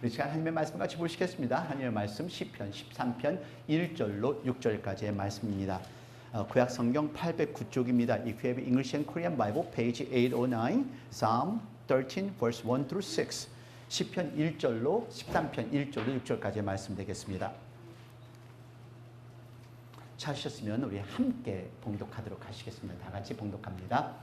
우리 시간 하나님의 말씀 같이 보시겠습니다. 하나님의 말씀 시편 13편 1절로 6절까지의 말씀입니다. 구약 성경 809쪽입니다. If you have English and Korean Bible, page 809, Psalm 13, verse 1 through 6. 시편 1절로 13편 1절로 6절까지의 말씀 되겠습니다. 찾으셨으면 우리 함께 봉독하도록 하시겠습니다. 다 같이 봉독합니다.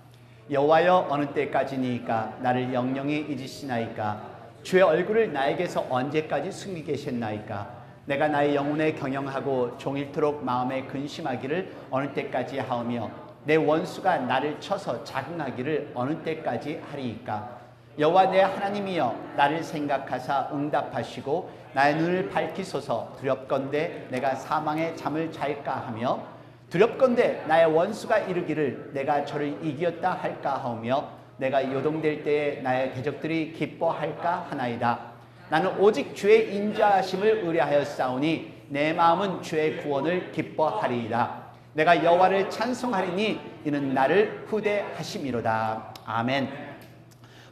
여호와여, 어느 때까지니까 나를 영영히 잊으시나이까? 주의 얼굴을 나에게서 언제까지 숨기 계셨나이까? 내가 나의 영혼에 경영하고 종일토록 마음에 근심하기를 어느 때까지 하오며 내 원수가 나를 쳐서 자긍하기를 어느 때까지 하리이까? 여호와 내 하나님이여, 나를 생각하사 응답하시고 나의 눈을 밝히소서. 두렵건대 내가 사망의 잠을 잘까 하며 두렵건대 나의 원수가 이르기를 내가 저를 이기었다 할까 하오며 내가 요동될 때에 나의 대적들이 기뻐할까 하나이다. 나는 오직 주의 인자하심을 의뢰하였사오니 내 마음은 주의 구원을 기뻐하리이다. 내가 여호와를 찬송하리니 이는 나를 후대하심이로다. 아멘.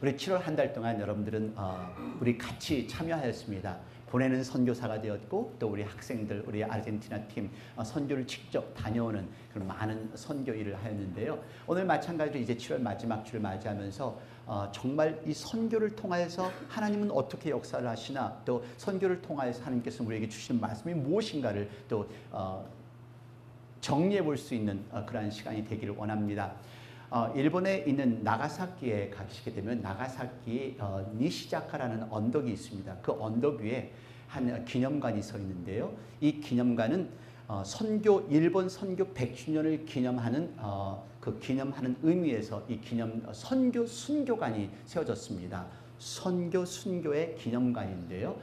우리 7월 한 달 동안 여러분들은 우리 같이 참여하였습니다. 보내는 선교사가 되었고 또 우리 학생들, 우리 아르헨티나 팀 선교를 직접 다녀오는 그런 많은 선교 일을 하였는데요. 오늘 마찬가지로 이제 7월 마지막 주를 맞이하면서 정말 이 선교를 통하여서 하나님은 어떻게 역사를 하시나, 또 선교를 통하여서 하나님께서 우리에게 주시는 말씀이 무엇인가를 또 정리해 볼 수 있는 그러한 시간이 되기를 원합니다. 일본에 있는 나가사키에 가시게 되면 나가사키에 니시자카라는 언덕이 있습니다. 그 언덕 위에 한 기념관이 서 있는데요. 이 기념관은 일본 선교 100주년을 기념하는 기념하는 의미에서 이 선교 순교관이 세워졌습니다. 선교 순교의 기념관인데요.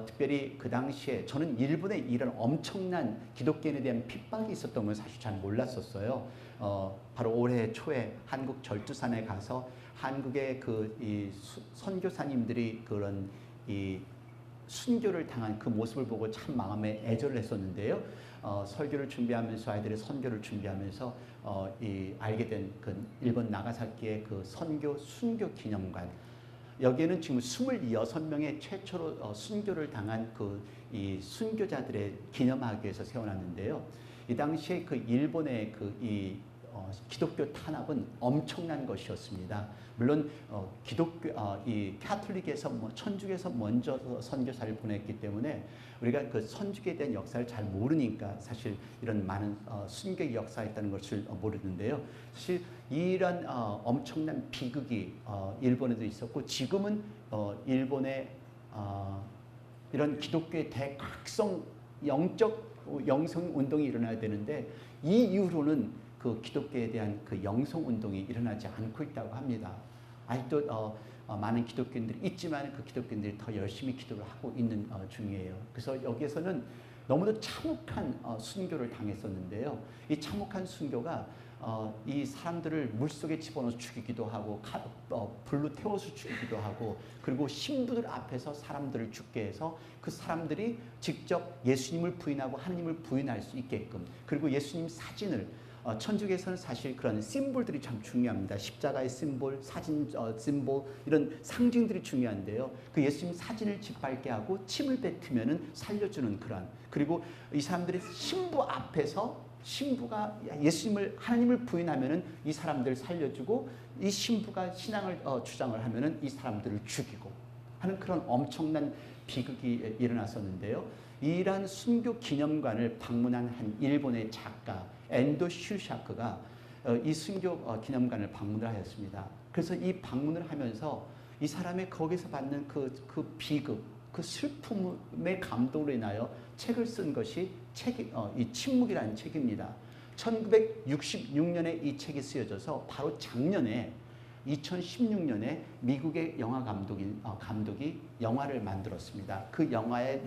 특별히 그 당시에 저는 일본에 이런 엄청난 기독교인에 대한 핍박이 있었던 걸 사실 잘 몰랐었어요. 바로 올해 초에 한국 절두산에 가서 한국의 이 선교사님들이 그런 이 순교를 당한 그 모습을 보고 참 마음에 애절을 했었는데요. 설교를 준비하면서, 아이들의 선교를 준비하면서 알게 된 그 일본 나가사키의 그 선교 순교 기념관, 여기에는 지금 26명의 최초로 순교를 당한 이 순교자들의 기념하기 위해서 세워놨는데요. 이 당시에 그 일본의 기독교 탄압은 엄청난 것이었습니다. 물론 이 카톨릭에서 천주교에서 먼저 선교사를 보냈기 때문에 우리가 그 선주교에 대한 역사를 잘 모르니까 사실 이런 많은 순교의 역사가 있다는 것을 모르는데요. 사실 이런 엄청난 비극이 일본에도 있었고, 지금은 일본의 이런 기독교의 대각성 영성 운동이 일어나야 되는데, 이 이후로는 그 기독교에 대한 그 영성 운동이 일어나지 않고 있다고 합니다. 아직도 많은 기독교인들이 있지만 그 기독교인들이 더 열심히 기도를 하고 있는 중이에요. 그래서 여기에서는 너무도 참혹한 순교를 당했었는데요. 이 참혹한 순교가 이 사람들을 물속에 집어넣어서 죽이기도 하고 불로 태워서 죽이기도 하고, 그리고 신부들 앞에서 사람들을 죽게 해서 그 사람들이 직접 예수님을 부인하고 하나님을 부인할 수 있게끔, 그리고 예수님 사진을 천주교에서는 사실 그런 심볼들이 참 중요합니다. 십자가의 심볼, 사진 심볼, 이런 상징들이 중요한데요. 그 예수님 사진을 짓밟게 하고 침을 뱉으면은 살려주는 그런, 그리고 이 사람들이 신부 앞에서 신부가 예수님을 하나님을 부인하면은 이 사람들을 살려주고, 이 신부가 신앙을 주장을 하면은 이 사람들을 죽이고 하는 그런 엄청난 비극이 일어났었는데요. 이러한 순교 기념관을 방문한 한 일본의 작가 엔도 슈샤크가 이 순교 기념관을 방문을 하였습니다. 그래서 이 방문을 하면서 이 사람의 거기서 받는 그 비극, 그 슬픔의 감동으로 인하여 책을 쓴 것이 이 침묵이라는 책입니다. 1966년에 이 책이 쓰여져서 바로 작년에 2016년에 미국의 영화 감독이 영화를 만들었습니다. 그 영화의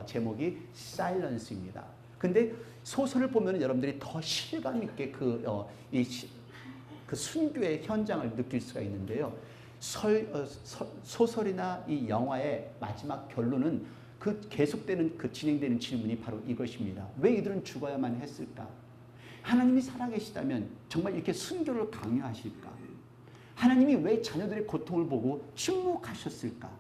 제목이 Silence입니다. 근데 소설을 보면 여러분들이 더 실감 있게 그 순교의 현장을 느낄 수가 있는데요. 소설이나 이 영화의 마지막 결론은 계속되는 진행되는 질문이 바로 이것입니다. 왜 이들은 죽어야만 했을까? 하나님이 살아계시다면 정말 이렇게 순교를 강요하실까? 하나님이 왜 자녀들의 고통을 보고 침묵하셨을까?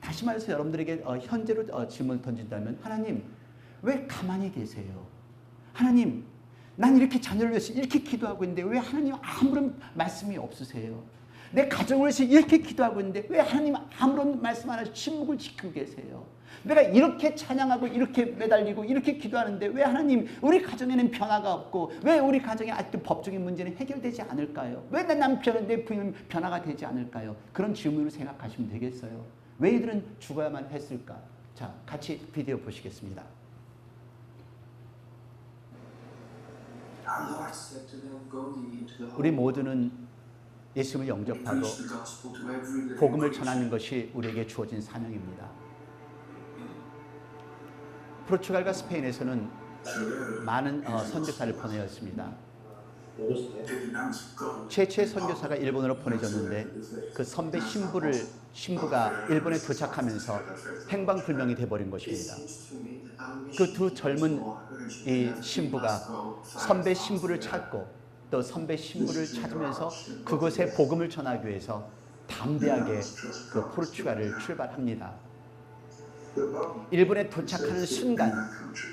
다시 말해서 여러분들에게 현재로 질문을 던진다면 하나님 왜 가만히 계세요? 하나님 난 이렇게 자녀를 위해서 이렇게 기도하고 있는데 왜 하나님 아무런 말씀이 없으세요? 내 가정을 위해서 이렇게 기도하고 있는데 왜 하나님 아무런 말씀 안 하시고 침묵을 지키고 계세요? 내가 이렇게 찬양하고 이렇게 매달리고 이렇게 기도하는데 왜 하나님 우리 가정에는 변화가 없고 왜 우리 가정에 아직도 법적인 문제는 해결되지 않을까요? 왜 내 남편은 내 부인은 변화가 되지 않을까요? 그런 질문으로 생각하시면 되겠어요. 왜 이들은 죽어야만 했을까? 자, 같이 비디오 보시겠습니다. 우리 모두는 예수님을 영접하고 복음을 전하는 것이 우리에게 주어진 사명입니다. 포르투갈과 스페인에서는 많은 선교사를 보내었습니다. 최초의 선교사가 일본으로 보내졌는데 그 선배 신부가 일본에 도착하면서 행방불명이 돼버린 것입니다. 그 두 젊은 이 신부가 선배 신부를 찾고 또 선배 신부를 찾으면서 그곳에 복음을 전하기 위해서 담대하게 그 포르투갈을 출발합니다. 일본에 도착하는 순간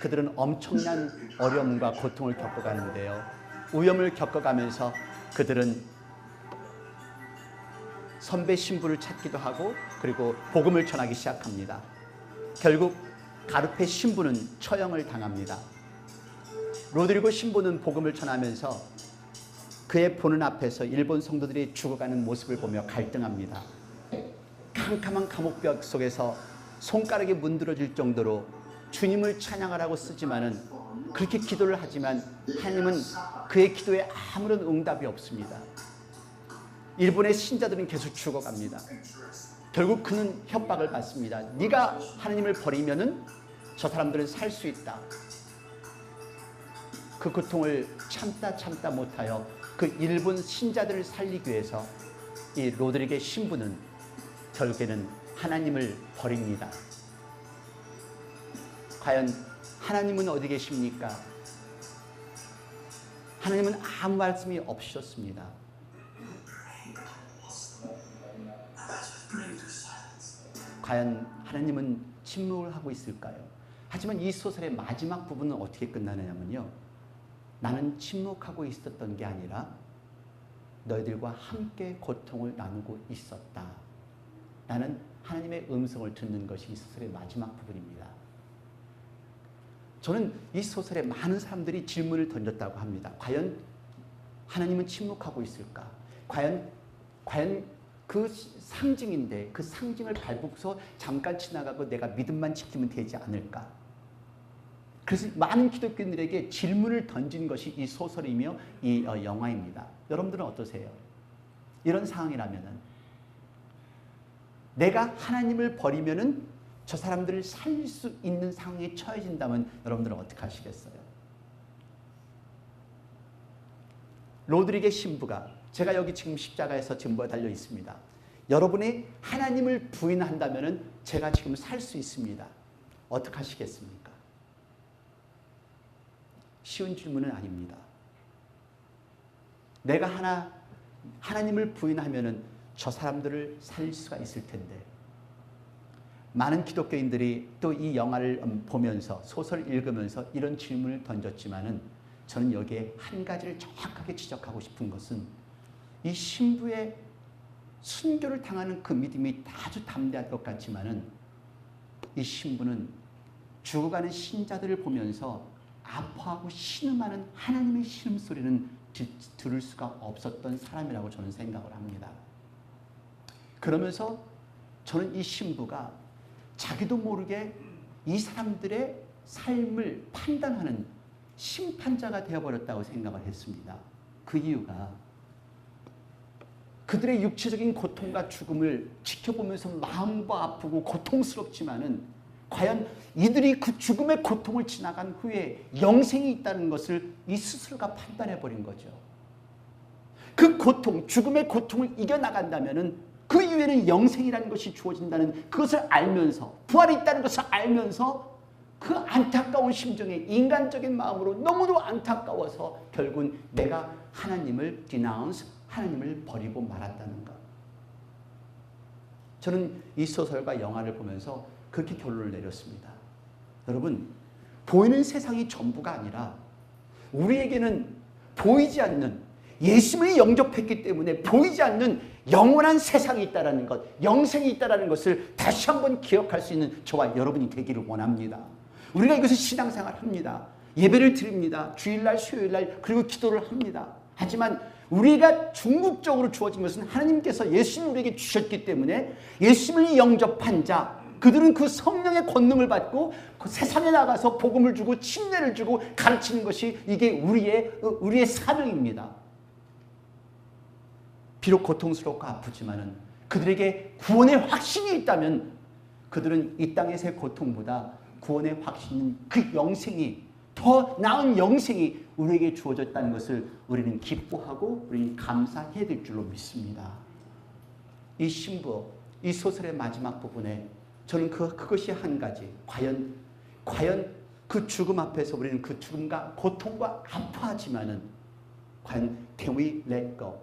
그들은 엄청난 어려움과 고통을 겪어가는데요. 위험을 겪어가면서 그들은 선배 신부를 찾기도 하고 그리고 복음을 전하기 시작합니다. 결국 가르페 신부는 처형을 당합니다. 로드리고 신부는 복음을 전하면서 그의 보는 앞에서 일본 성도들이 죽어가는 모습을 보며 갈등합니다. 캄캄한 감옥벽 속에서 손가락이 문드러질 정도로 주님을 찬양하라고 쓰지만은 그렇게 기도를 하지만 하나님은 그의 기도에 아무런 응답이 없습니다. 일본의 신자들은 계속 죽어갑니다. 결국 그는 협박을 받습니다. 네가 하나님을 버리면은 저 사람들은 살 수 있다. 그 고통을 참다 못하여 그 일본 신자들을 살리기 위해서 이 로드리게 신부는 결국에는 하나님을 버립니다. 과연 하나님은 어디 계십니까? 하나님은 아무 말씀이 없으셨습니다. 과연 하나님은 침묵을 하고 있을까요? 하지만 이 소설의 마지막 부분은 어떻게 끝나느냐면요. 나는 침묵하고 있었던 게 아니라 너희들과 함께 고통을 나누고 있었다. 나는 하나님의 음성을 듣는 것이 이 소설의 마지막 부분입니다. 저는 이 소설에 많은 사람들이 질문을 던졌다고 합니다. 과연 하나님은 침묵하고 있을까? 과연 그 상징인데 그 상징을 밟고서 잠깐 지나가고 내가 믿음만 지키면 되지 않을까? 그래서 많은 기독교인들에게 질문을 던진 것이 이 소설이며 이 영화입니다. 여러분들은 어떠세요? 이런 상황이라면은 내가 하나님을 버리면은 저 사람들을 살릴 수 있는 상황에 처해진다면 여러분들은 어떻게 하시겠어요? 로드리게 신부가 제가 여기 지금 십자가에서 지금 달려 있습니다. 여러분이 하나님을 부인한다면은 제가 지금 살 수 있습니다. 어떻게 하시겠습니까? 쉬운 질문은 아닙니다. 내가 하나님을 부인하면은 저 사람들을 살릴 수가 있을 텐데 많은 기독교인들이 또 이 영화를 보면서 소설을 읽으면서 이런 질문을 던졌지만은 저는 여기에 한 가지를 정확하게 지적하고 싶은 것은 이 신부의 순교를 당하는 그 믿음이 아주 담대할 것 같지만은 이 신부는 죽어가는 신자들을 보면서 아파하고 신음하는 하나님의 신음소리는 들을 수가 없었던 사람이라고 저는 생각을 합니다. 그러면서 저는 이 신부가 자기도 모르게 이 사람들의 삶을 판단하는 심판자가 되어버렸다고 생각을 했습니다. 그 이유가 그들의 육체적인 고통과 죽음을 지켜보면서 마음도 아프고 고통스럽지만은 과연 이들이 그 죽음의 고통을 지나간 후에 영생이 있다는 것을 이 스스로가 판단해버린 거죠. 그 고통, 죽음의 고통을 이겨나간다면은 그 이후에는 영생이라는 것이 주어진다는 그것을 알면서 부활이 있다는 것을 알면서 그 안타까운 심정에 인간적인 마음으로 너무도 안타까워서 결국은 내가 하나님을 denounce, 하나님을 버리고 말았다는 것. 저는 이 소설과 영화를 보면서 그렇게 결론을 내렸습니다. 여러분, 보이는 세상이 전부가 아니라 우리에게는 보이지 않는, 예수님을 영접했기 때문에 보이지 않는 영원한 세상이 있다는 것, 영생이 있다는 것을 다시 한번 기억할 수 있는 저와 여러분이 되기를 원합니다. 우리가 이것을 신앙생활 합니다. 예배를 드립니다. 주일날, 수요일날, 그리고 기도를 합니다. 하지만 우리가 궁극적으로 주어진 것은 하나님께서 예수님을 우리에게 주셨기 때문에 예수님을 영접한 자, 그들은 그 성령의 권능을 받고 그 세상에 나가서 복음을 주고 침례를 주고 가르치는 것이 이게 우리의 사명입니다. 비록 고통스럽고 아프지만은 그들에게 구원의 확신이 있다면 그들은 이 땅에서의 고통보다 구원의 확신인 그 영생이, 더 나은 영생이 우리에게 주어졌다는 것을 우리는 기뻐하고 우리는 감사해야 될 줄로 믿습니다. 이 신부, 이 소설의 마지막 부분에 저는 그것이 한 가지, 과연 그 죽음 앞에서 우리는 그 죽음과 고통과 아파하지만은 과연 can we let go?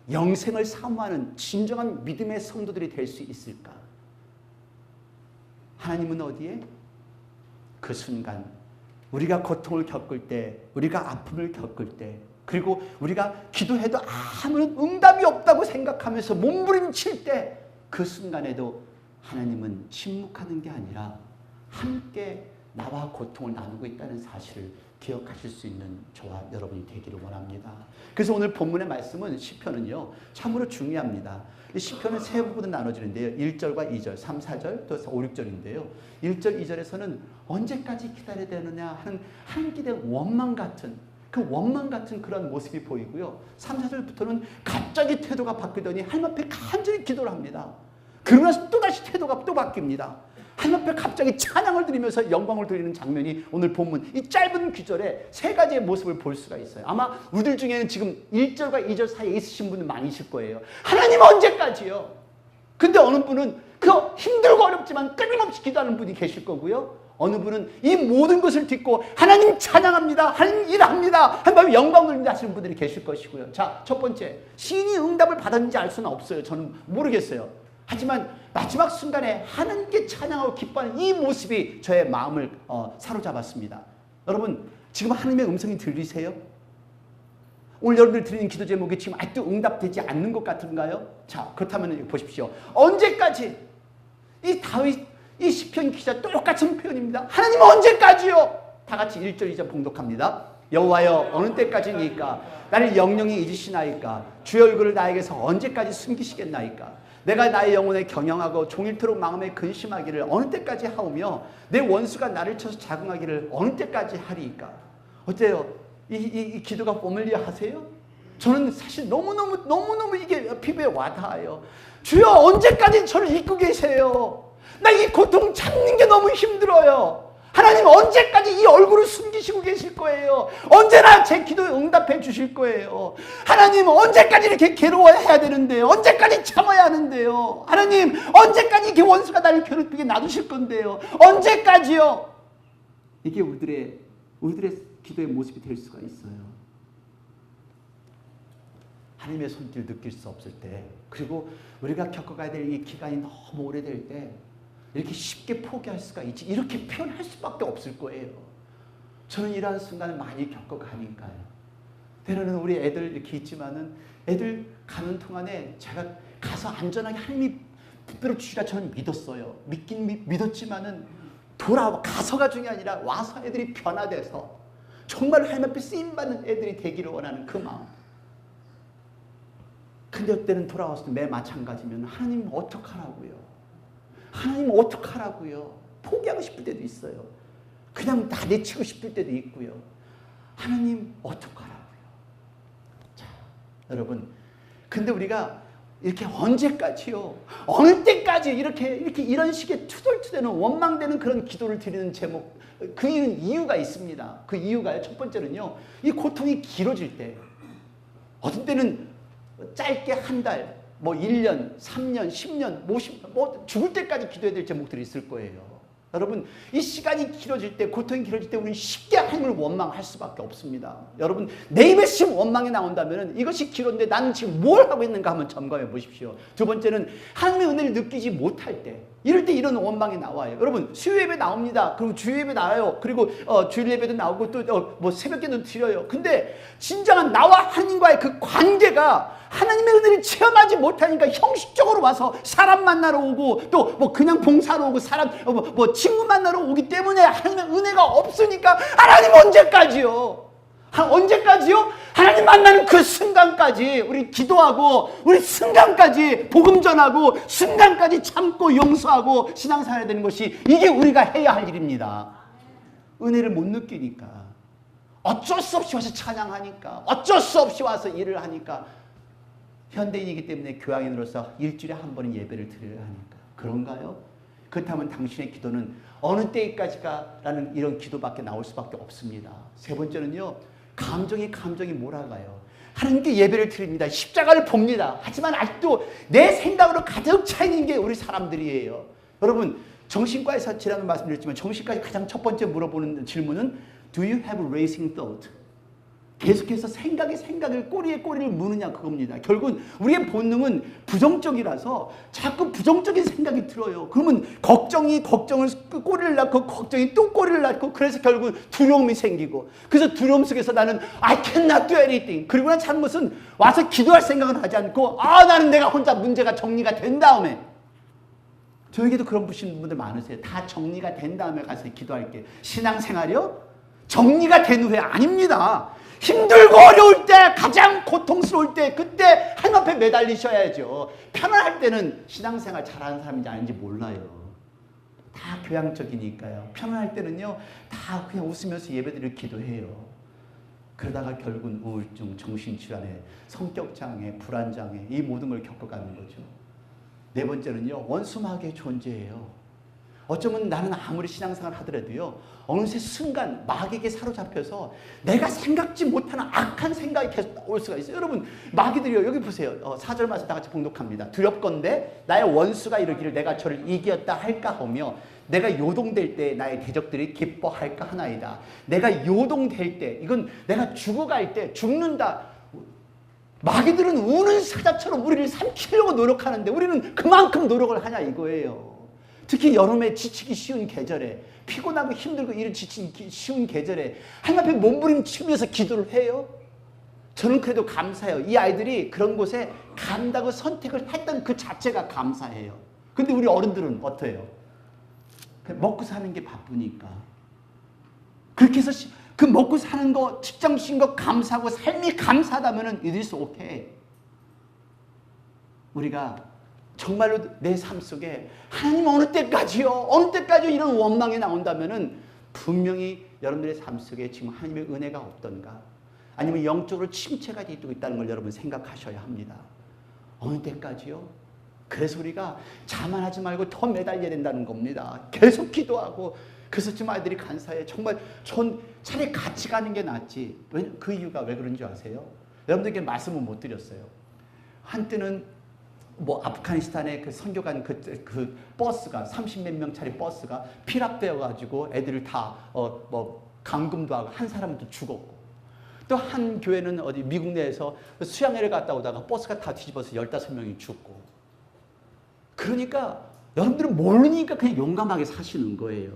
영생을 사모하는 진정한 믿음의 성도들이 될 수 있을까? 하나님은 어디에? 그 순간 우리가 고통을 겪을 때, 우리가 아픔을 겪을 때, 그리고 우리가 기도해도 아무런 응답이 없다고 생각하면서 몸부림칠 때, 그 순간에도 하나님은 침묵하는 게 아니라 함께 나와 고통을 나누고 있다는 사실을 기억하실 수 있는 저와 여러분이 되기를 원합니다. 그래서 오늘 본문의 말씀은 시편은요, 참으로 중요합니다. 이 시편은 세 부분으로 나눠지는데요. 1절과 2절, 3, 4절, 또 5, 6절인데요. 1절, 2절에서는 언제까지 기다려야 되느냐 하는 한기대 원망 같은, 그 원망 같은 그런 모습이 보이고요. 3, 4절부터는 갑자기 태도가 바뀌더니 하나님 앞에 간절히 기도를 합니다. 그러고 나서 또다시 태도가 또 바뀝니다. 하나님 앞에 갑자기 찬양을 드리면서 영광을 드리는 장면이 오늘 본문 이 짧은 구절에 세 가지의 모습을 볼 수가 있어요. 아마 우리들 중에는 지금 1절과 2절 사이에 있으신 분은 많으실 거예요. 하나님 언제까지요? 근데 어느 분은 그 힘들고 어렵지만 끊임없이 기도하는 분이 계실 거고요. 어느 분은 이 모든 것을 듣고 하나님 찬양합니다, 하나님 일합니다, 하나님 영광을 돌립니다 하시는 분들이 계실 것이고요. 자, 첫 번째, 시인이 응답을 받았는지 알 수는 없어요. 저는 모르겠어요. 하지만 마지막 순간에 하나님께 찬양하고 기뻐하는 이 모습이 저의 마음을 사로잡았습니다. 여러분, 지금 하나님의 음성이 들리세요? 오늘 여러분들 드리는 기도 제목이 지금 아직도 응답되지 않는 것 같은가요? 자, 그렇다면 보십시오. 언제까지? 이 다윗, 이 시편 기자 똑같은 표현입니다. 하나님 언제까지요? 다 같이 1절 2절 봉독합니다. 여호와여, 어느 때까지니까 나를 영영히 잊으시나이까? 주의 얼굴을 나에게서 언제까지 숨기시겠나이까? 내가 나의 영혼에 경영하고 종일토록 마음에 근심하기를 어느 때까지 하오며 내 원수가 나를 쳐서 자궁하기를 어느 때까지 하리이까? 어때요? 이 기도가 포멀리아 하세요? 저는 사실 너무너무 이게 피부에 와닿아요. 주여, 언제까지 저를 잊고 계세요? 나 이 고통 참는 게 너무 힘들어요. 하나님 언제까지 이 얼굴을 숨기시고 계실 거예요? 언제나 제 기도에 응답해 주실 거예요? 하나님 언제까지 이렇게 괴로워해야 되는데요? 언제까지 참아야 하는데요? 하나님 언제까지 이렇게 원수가 나를 괴롭히게 놔두실 건데요? 언제까지요? 이게 우리들의 기도의 모습이 될 수가 있어요. 하나님의 손길을 느낄 수 없을 때, 그리고 우리가 겪어가야 될 이 기간이 너무 오래될 때 이렇게 쉽게 포기할 수가 있지, 이렇게 표현할 수밖에 없을 거예요. 저는 이러한 순간을 많이 겪어가니까요. 때로는 우리 애들 이렇게 있지만은 애들 가는 동안에 제가 가서 안전하게 하나님이 붙들어 주시라 저는 믿었어요. 믿긴 믿었지만은 가서가 중요한 아니라 와서 애들이 변화돼서 정말 하나님 앞에 쓰임받는 애들이 되기를 원하는 그 마음. 근데 그때는 돌아왔을 때 매 마찬가지면 하나님 어떡하라고요? 하나님 어떡하라고요? 포기하고 싶을 때도 있어요. 그냥 다 내치고 싶을 때도 있고요. 하나님 어떡하라고요? 자, 여러분, 근데 우리가 이렇게 언제까지요? 어느 때까지 이렇게 이런 식의 투덜투대는 원망되는 그런 기도를 드리는 제목, 그 이유가 있습니다. 그 이유가요, 첫 번째는요, 이 고통이 길어질 때, 어떤 때는 짧게 한 달, 뭐 1년, 3년, 10년, 50년, 뭐 죽을 때까지 기도해야 될 제목들이 있을 거예요. 여러분, 이 시간이 길어질 때, 고통이 길어질 때 우리는 쉽게 하나님을 원망할 수밖에 없습니다. 여러분, 내 입에 지금 원망이 나온다면 이것이 길었는데 나는 지금 뭘 하고 있는가 한번 점검해 보십시오. 두 번째는 하나님의 은혜를 느끼지 못할 때, 이럴 때 이런 원망이 나와요. 여러분, 수요 예배 나옵니다. 그리고 주일 예배 나와요. 그리고 주일 예배도 나오고 또 뭐 새벽기도 드려요. 근데 진정한 나와 하나님과의 그 관계가 하나님의 은혜를 체험하지 못하니까 형식적으로 와서 사람 만나러 오고 또 뭐 그냥 봉사로 오고 사람 뭐 친구 만나러 오기 때문에 하나님의 은혜가 없으니까 하나님 언제까지요? 언제까지요? 하나님 만나는 그 순간까지 우리 기도하고 우리 순간까지 복음 전하고 순간까지 참고 용서하고 신앙생활 해야 되는 것이 이게 우리가 해야 할 일입니다. 은혜를 못 느끼니까 어쩔 수 없이 와서 찬양하니까 어쩔 수 없이 와서 일을 하니까 현대인이기 때문에 교양인으로서 일주일에 한 번은 예배를 드려야 하니까 그런가요? 그렇다면 당신의 기도는 어느 때까지가 라는 이런 기도밖에 나올 수밖에 없습니다. 세 번째는요, 감정이 몰아가요. 하나님께 예배를 드립니다. 십자가를 봅니다. 하지만 아직도 내 생각으로 가득 차 있는 게 우리 사람들이에요. 여러분, 정신과에서 지난번에 말씀드렸지만 정신과에 가장 첫 번째 물어보는 질문은 Do you have racing thought? 계속해서 생각을 꼬리에 꼬리를 무느냐 그겁니다. 결국은 우리의 본능은 부정적이라서 자꾸 부정적인 생각이 들어요. 그러면 걱정을 꼬리를 낳고 걱정이 또 꼬리를 낳고 그래서 결국은 두려움이 생기고 그래서 두려움 속에서 나는 I cannot do anything. 그리고 난 잘못은 와서 기도할 생각은 하지 않고 나는 내가 혼자 문제가 정리가 된 다음에 저에게도 그런 분들 많으세요. 다 정리가 된 다음에 가서 기도할게. 신앙생활이요? 정리가 된 후에 아닙니다. 힘들고 어려울 때 가장 고통스러울 때 그때 하나님 앞에 매달리셔야죠. 편안할 때는 신앙생활 잘하는 사람인지 아닌지 몰라요. 다 교양적이니까요. 편안할 때는요 다 그냥 웃으면서 예배드리고 기도해요. 그러다가 결국은 우울증, 정신질환에 성격장애, 불안장애 이 모든 걸 겪어가는 거죠. 네 번째는요 원수마귀의 존재예요. 어쩌면 나는 아무리 신앙생활을 하더라도요 어느새 순간 마귀에게 사로잡혀서 내가 생각지 못하는 악한 생각이 계속 올 수가 있어요. 여러분 마귀들이요 여기 보세요. 4절 말씀 다 같이 봉독합니다. 두렵건대 나의 원수가 이르기를 내가 저를 이겼다 할까 하며 내가 요동될 때 나의 대적들이 기뻐할까 하나이다. 내가 요동될 때 이건 내가 죽어갈 때 죽는다. 마귀들은 우는 사자처럼 우리를 삼키려고 노력하는데 우리는 그만큼 노력을 하냐 이거예요. 특히 여름에 지치기 쉬운 계절에 피곤하고 힘들고 일을 지치기 쉬운 계절에 하나님 앞에 몸부림치면서 기도를 해요. 저는 그래도 감사해요. 이 아이들이 그런 곳에 간다고 선택을 했던 그 자체가 감사해요. 근데 우리 어른들은 어때요? 먹고 사는 게 바쁘니까 그렇게 해서 그 먹고 사는 거 직장 주신 거 감사하고 삶이 감사하다면 it is okay. 우리가 정말로 내 삶 속에 하나님 어느 때까지 이런 원망이 나온다면은 분명히 여러분들의 삶 속에 지금 하나님의 은혜가 없던가 아니면 영적으로 침체가 있고 있다는 걸 여러분 생각하셔야 합니다. 어느 때까지요? 그래서 우리가 자만하지 말고 더 매달려야 된다는 겁니다. 계속 기도하고 그래서 지금 아이들이 간사해. 정말 전 차라리 같이 가는 게 낫지. 그 이유가 왜 그런지 아세요? 여러분들에게 말씀을 못 드렸어요. 한때는 뭐 아프가니스탄의 그 선교관 그 버스가 30몇 명짜리 버스가 피랍되어 가지고 애들을 다 뭐 감금도 하고 한 사람은 또 죽었고 또 한 교회는 어디 미국 내에서 수양회를 갔다 오다가 버스가 다 뒤집어서 15명이 죽고 그러니까 여러분들은 모르니까 그냥 용감하게 사시는 거예요.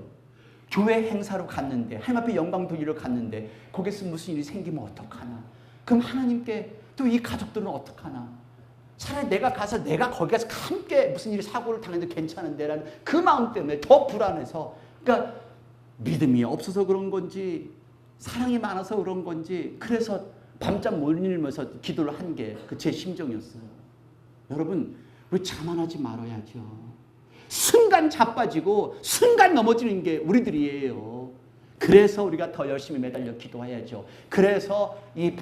교회 행사로 갔는데 하나님 앞에 영광 돌리러 갔는데 거기서 무슨 일이 생기면 어떡하나. 그럼 하나님께 또 이 가족들은 어떡하나. 차라리 내가 거기 가서 함께 무슨 일이 사고를 당해도 괜찮은데 라는 그 마음 때문에 더 불안해서 그러니까 믿음이 없어서 그런 건지 사랑이 많아서 그런 건지 그래서 밤잠 못 이루면서 기도를 한 게 그 제 심정이었어요. 여러분 우리 자만하지 말아야죠. 순간 자빠지고 순간 넘어지는 게 우리들이에요. 그래서 우리가 더 열심히 매달려 기도해야죠. 그래서 이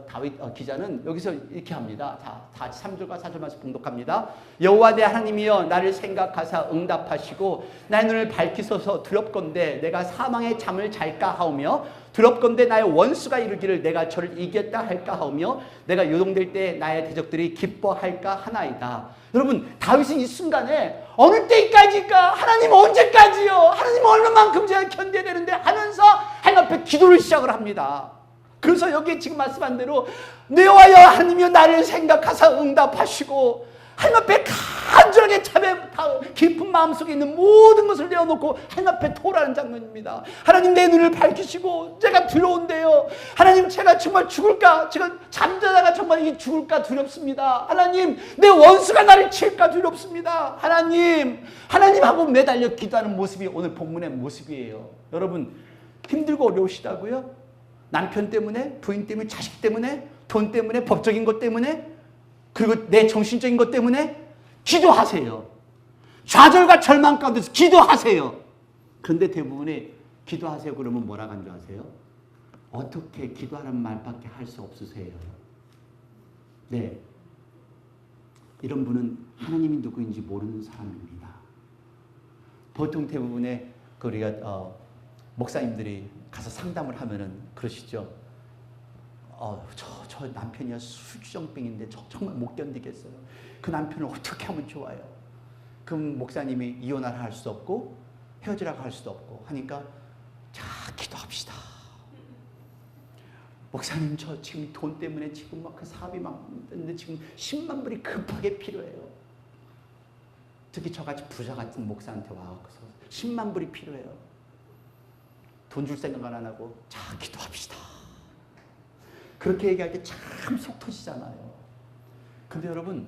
다윗 기자는 여기서 이렇게 합니다. 다 3절과 4절 말씀 봉독합니다. 여호와 내 하나님이여 나를 생각하사 응답하시고 나의 눈을 밝히소서. 두렵건대 내가 사망의 잠을 잘까 하오며 두렵건대 나의 원수가 이르기를 내가 저를 이겼다 할까 하오며 내가 요동될 때 나의 대적들이 기뻐할까 하나이다. 여러분 다윗은 이 순간에 어느 때까지가 하나님 언제까지요? 하나님 얼마만큼 제가 견뎌야 되는데 하면서 하나님 앞에 기도를 시작을 합니다. 그래서 여기에 지금 말씀한 대로 내와여 하나님이여 나를 생각하사 응답하시고 하나님 앞에 간절하게 참회 깊은 마음속에 있는 모든 것을 내어놓고 하나님 앞에 토라는 장면입니다. 하나님 내 눈을 밝히시고 제가 두려운데요. 하나님 제가 정말 죽을까? 제가 잠자다가 정말 죽을까 두렵습니다. 하나님 내 원수가 나를 칠까 두렵습니다. 하나님하고 매달려 기도하는 모습이 오늘 본문의 모습이에요. 여러분 힘들고 어려우시다고요? 남편 때문에, 부인 때문에, 자식 때문에, 돈 때문에, 법적인 것 때문에, 그리고 내 정신적인 것 때문에 기도하세요. 좌절과 절망 가운데서 기도하세요. 그런데 대부분의 기도하세요 그러면 뭐라고 하는 줄 아세요? 어떻게 기도하는 말밖에 할 수 없으세요. 네, 이런 분은 하나님이 누구인지 모르는 사람입니다. 보통 대부분의 우리가 목사님들이 가서 상담을 하면은 그러시죠. 저 남편이야 술주정병인데 정말 못 견디겠어요. 그 남편을 어떻게 하면 좋아요? 그럼 목사님이 이혼하라 할 수도 없고 헤어지라고 할 수도 없고 하니까 자 기도합시다. 목사님 저 지금 돈 때문에 지금 막 그 사업이 막 있는데 지금 10만 불이 급하게 필요해요. 특히 저같이 부자 같은 목사한테 와서 10만 불이 필요해요. 돈 줄 생각 안 하고 자 기도합시다. 그렇게 얘기할 때 참 속 터지잖아요. 근데 여러분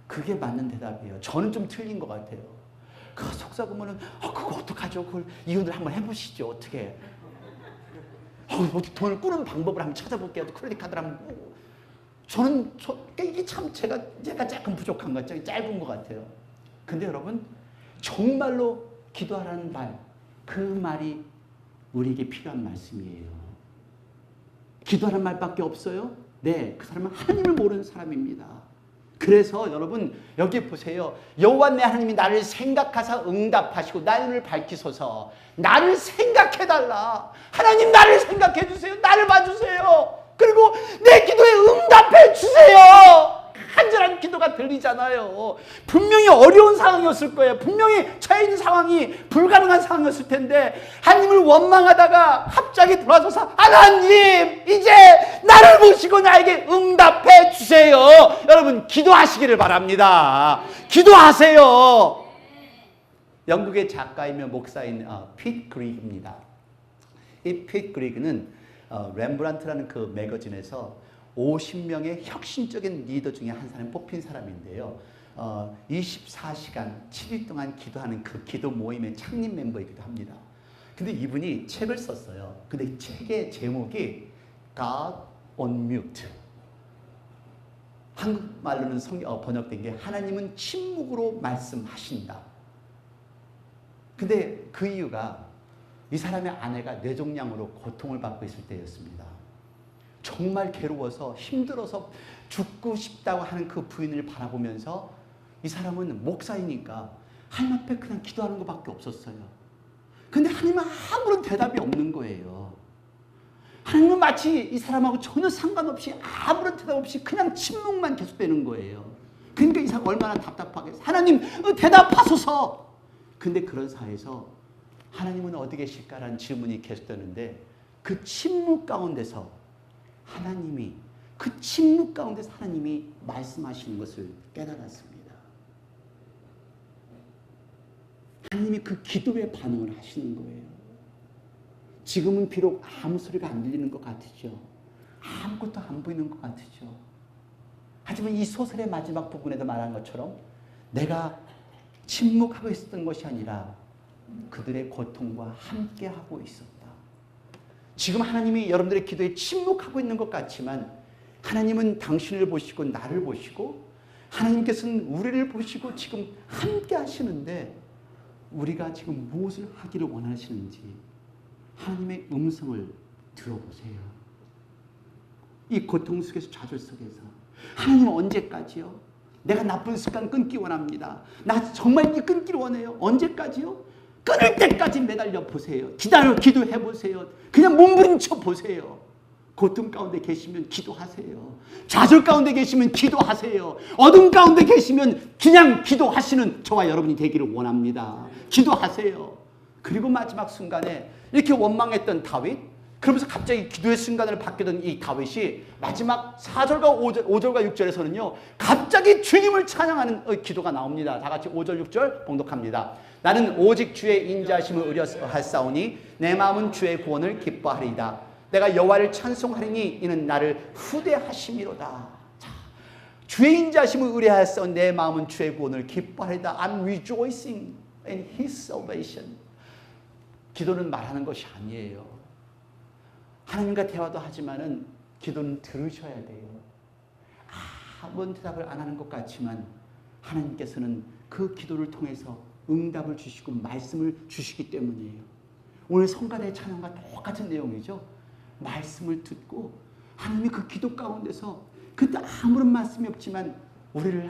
그게 맞는 대답이에요. 저는 좀 틀린 것 같아요. 그 속삭으면은 그거 어떡하죠? 그걸 이혼을 한번 해보시죠. 어떻게? 돈을 꾸는 방법을 한번 찾아볼게요. 크레딧 카드를 한번 꾸고. 저는 이게 참 제가 조금 부족한 것 같아요. 짧은 것 같아요. 근데 여러분 정말로 기도하라는 말, 그 말이 우리에게 필요한 말씀이에요. 기도하는 말밖에 없어요? 네, 그 사람은 하나님을 모르는 사람입니다. 그래서 여러분 여기 보세요. 여호와 내 하나님이 나를 생각하사 응답하시고 나의 눈을 밝히소서. 나를 생각해달라. 하나님 나를 생각해주세요. 나를 봐주세요. 그리고 내 기도에 응답해 주세요. 간절한 기도가 들리잖아요. 분명히 어려운 상황이었을 거예요. 분명히 처해 있는 상황이 불가능한 상황이었을 텐데 하나님을 원망하다가 갑자기 돌아서서 하나님 이제 나를 보시고 나에게 응답해 주세요. 여러분 기도하시기를 바랍니다. 기도하세요. 영국의 작가이며 목사인 핏 그리그입니다. 이 핏 그리그는 렘브란트라는 그 매거진에서 50명의 혁신적인 리더 중에 한 사람이 뽑힌 사람인데요. 24시간 7일 동안 기도하는 그 기도 모임의 창립 멤버이기도 합니다. 근데 이분이 책을 썼어요. 근데 이 책의 제목이 God on Mute. 한국말로는 번역된 게 하나님은 침묵으로 말씀하신다. 근데 그 이유가 이 사람의 아내가 뇌종양으로 고통을 받고 있을 때였습니다. 정말 괴로워서 힘들어서 죽고 싶다고 하는 그 부인을 바라보면서 이 사람은 목사이니까 하나님 앞에 그냥 기도하는 것밖에 없었어요. 근데 하나님은 아무런 대답이 없는 거예요. 하나님은 마치 이 사람하고 전혀 상관없이 아무런 대답 없이 그냥 침묵만 계속되는 거예요. 그러니까 이 사람 얼마나 답답하겠어요. 하나님 대답하소서. 근데 그런 사이에서 하나님은 어디 계실까라는 질문이 계속되는데 그 침묵 가운데서 하나님이 그 침묵 가운데서 하나님이 말씀하시는 것을 깨달았습니다. 하나님이 그 기도에 반응을 하시는 거예요. 지금은 비록 아무 소리가 안 들리는 것 같으죠. 아무것도 안 보이는 것 같으죠. 하지만 이 소설의 마지막 부분에도 말한 것처럼 내가 침묵하고 있었던 것이 아니라 그들의 고통과 함께하고 있었다. 지금 하나님이 여러분들의 기도에 침묵하고 있는 것 같지만 하나님은 당신을 보시고 나를 보시고 하나님께서는 우리를 보시고 지금 함께 하시는데 우리가 지금 무엇을 하기를 원하시는지 하나님의 음성을 들어보세요. 이 고통 속에서 좌절 속에서 하나님 언제까지요? 내가 나쁜 습관 끊기 원합니다. 나 정말 끊기를 원해요. 언제까지요? 끊을 때까지 매달려 보세요. 기도해 보세요. 그냥 몸부림쳐 보세요. 고통 가운데 계시면 기도하세요. 좌절 가운데 계시면 기도하세요. 어둠 가운데 계시면 그냥 기도하시는 저와 여러분이 되기를 원합니다. 기도하세요. 그리고 마지막 순간에 이렇게 원망했던 다윗, 그러면서 갑자기 기도의 순간을 받게 된 이 다윗이 마지막 4절과 5절과 6절에서는요, 갑자기 주님을 찬양하는 기도가 나옵니다. 다 같이 5절 6절 봉독합니다. 나는 오직 주의 인자하심을 의뢰하사오니 내 마음은 주의 구원을 기뻐하리이다. 내가 여호와를 찬송하리니 이는 나를 후대하심이로다. 자, 주의 인자하심을 의뢰하사오니 내 마음은 주의 구원을 기뻐하리이다. I'm rejoicing in His salvation. 기도는 말하는 것이 아니에요. 하나님과 대화도 하지만은 기도는 들으셔야 돼요. 아무런 대답을 안 하는 것 같지만 하나님께서는 그 기도를 통해서 응답을 주시고 말씀을 주시기 때문이에요. 오늘 성가대 찬양과 똑같은 내용이죠. 말씀을 듣고 하나님이 그 기도 가운데서 그때 아무런 말씀이 없지만 우리를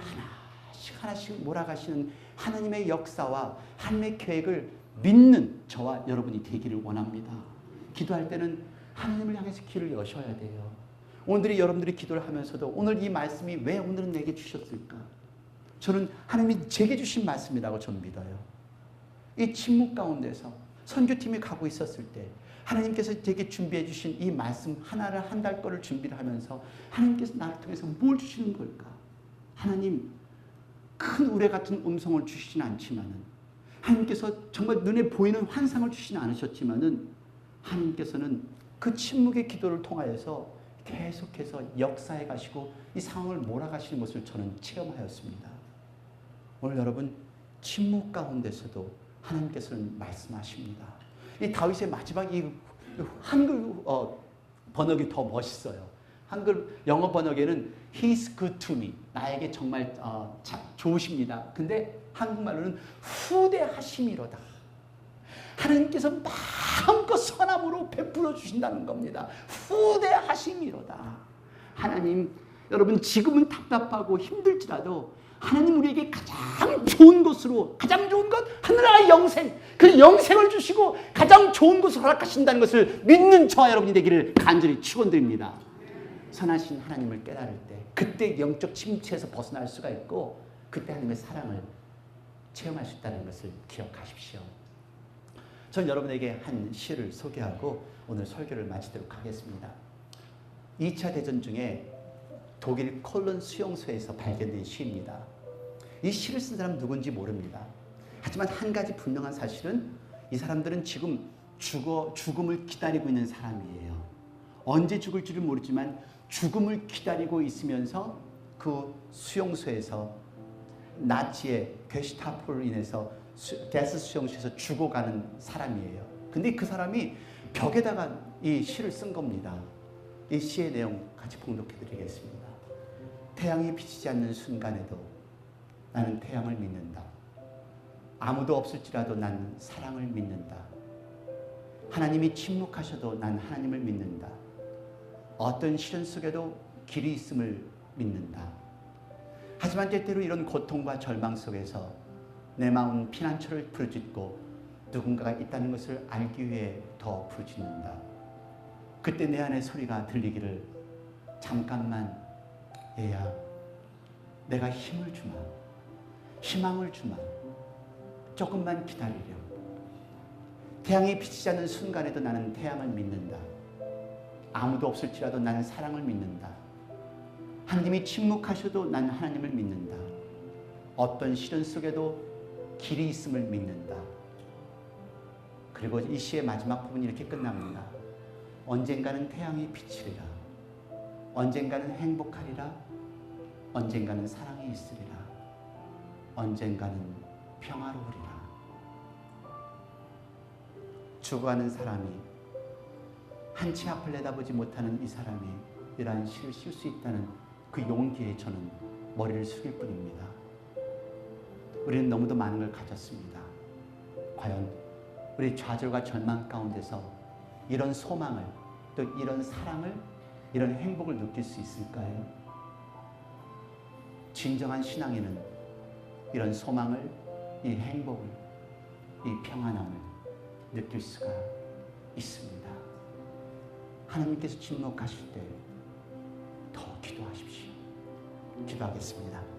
하나씩 몰아가시는 하나님의 역사와 하나님의 계획을 믿는 저와 여러분이 되기를 원합니다. 기도할 때는 하나님을 향해서 길을 여셔야 돼요. 오늘이 여러분들이 기도를 하면서도 오늘 이 말씀이 왜 오늘은 내게 주셨을까? 저는 하나님이 제게 주신 말씀이라고 저는 믿어요. 이 침묵 가운데서 선교팀이 가고 있었을 때 하나님께서 제게 준비해 주신 이 말씀 하나를 한 달 거를 준비를 하면서 하나님께서 나를 통해서 뭘 주시는 걸까? 하나님, 큰 우레 같은 음성을 주시진 않지만은 하나님께서 정말 눈에 보이는 환상을 주시진 않으셨지만은 하나님께서는 그 침묵의 기도를 통하여서 계속해서 역사해 가시고 이 상황을 몰아가시는 것을 저는 체험하였습니다. 오늘 여러분 침묵 가운데서도 하나님께서는 말씀하십니다. 이 다윗의 마지막 이 한글 번역이 더 멋있어요. 한글 영어 번역에는 He's good to me. 나에게 정말 좋으십니다. 근데 한국말로는 후대하심이로다. 하나님께서 마음껏 선함으로 베풀어 주신다는 겁니다. 후대하심이로다. 하나님, 여러분 지금은 답답하고 힘들지라도 하나님 우리에게 가장 좋은 것으로, 가장 좋은 것 하늘나라의 영생, 그 영생을 주시고 가장 좋은 것을 허락하신다는 것을 믿는 저와 여러분이 되기를 간절히 축원드립니다. 선하신 하나님을 깨달을 때 그때 영적 침체에서 벗어날 수가 있고 그때 하나님의 사랑을 체험할 수 있다는 것을 기억하십시오. 전 여러분에게 한 시를 소개하고 오늘 설교를 마치도록 하겠습니다. 2차 대전 중에 독일 콜론 수용소에서 발견된 시입니다. 이 시를 쓴 사람 누군지 모릅니다. 하지만 한 가지 분명한 사실은 이 사람들은 지금 죽음을 기다리고 있는 사람이에요. 언제 죽을지를 모르지만 죽음을 기다리고 있으면서 그 수용소에서 나치의 게슈타포를 인해서 데스 수용소에서 죽어가는 사람이에요. 근데 그 사람이 벽에다가 이 시를 쓴 겁니다. 이 시의 내용 같이 봉독해 드리겠습니다. 태양이 비치지 않는 순간에도 나는 태양을 믿는다. 아무도 없을지라도 난 사랑을 믿는다. 하나님이 침묵하셔도 난 하나님을 믿는다. 어떤 시련 속에도 길이 있음을 믿는다. 하지만 때때로 이런 고통과 절망 속에서 내 마음은 피난처를 부르짖고 누군가가 있다는 것을 알기 위해 더 부르짖는다. 그때 내 안의 소리가 들리기를 잠깐만 얘야, 내가 힘을 주마, 희망을 주마, 조금만 기다리렴. 태양이 비치지 않는 순간에도 나는 태양을 믿는다. 아무도 없을지라도 나는 사랑을 믿는다. 하나님이 침묵하셔도 나는 하나님을 믿는다. 어떤 시련 속에도 길이 있음을 믿는다. 그리고 이 시의 마지막 부분이 이렇게 끝납니다. 언젠가는 태양이 비치리라. 언젠가는 행복하리라. 언젠가는 사랑이 있으리라. 언젠가는 평화로우리라. 죽어가는 사람이 한치 앞을 내다보지 못하는 이 사람이 이러한 시를 쓸 수 있다는 그 용기에 저는 머리를 숙일 뿐입니다. 우리는 너무도 많은 걸 가졌습니다. 과연 우리 좌절과 절망 가운데서 이런 소망을, 또 이런 사랑을, 이런 행복을 느낄 수 있을까요? 진정한 신앙인은 이런 소망을, 이 행복을, 이 평안함을 느낄 수가 있습니다. 하나님께서 침묵하실 때 더 기도하십시오. 기도하겠습니다.